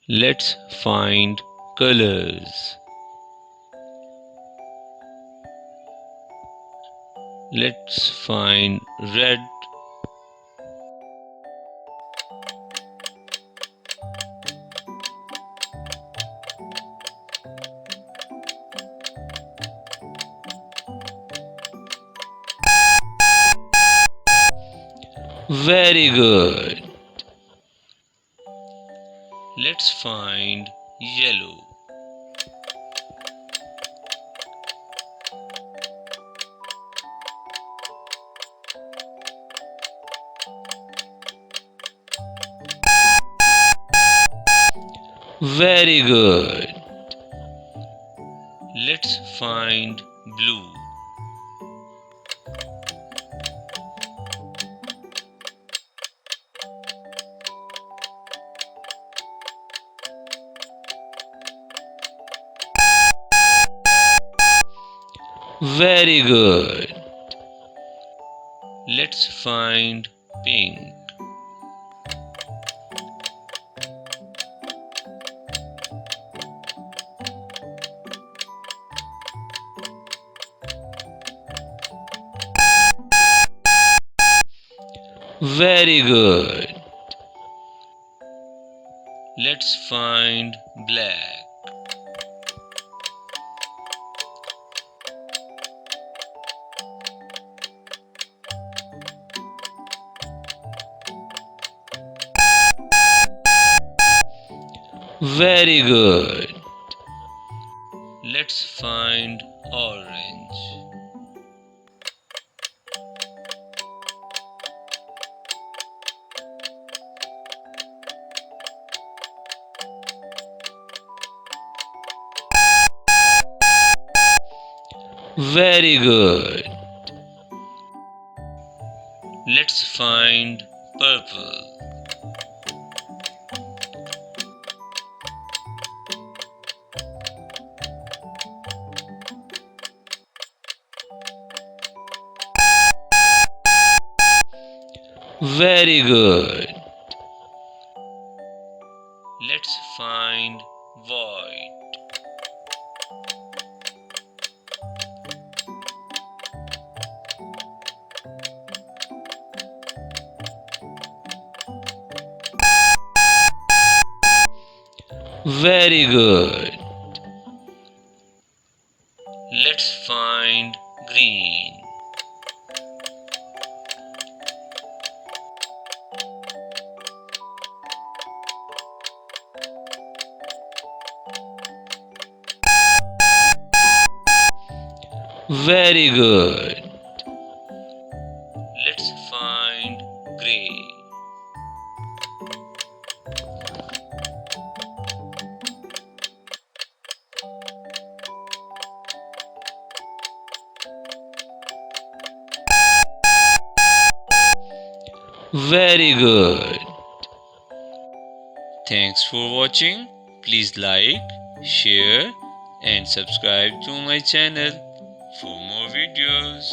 Let's find colors. Let's find red. Very good. Let's find yellow. Very good. Let's find blue. Very good. Let's find pink. Very good. Let's find black. Very good. Let's find orange. Very good. Let's find purple. Very good. Let's find white. Very good. Let's find green. Very good. Let's find gray. Very good. Thanks for watching. Please like, share and subscribe to my channel for more videos.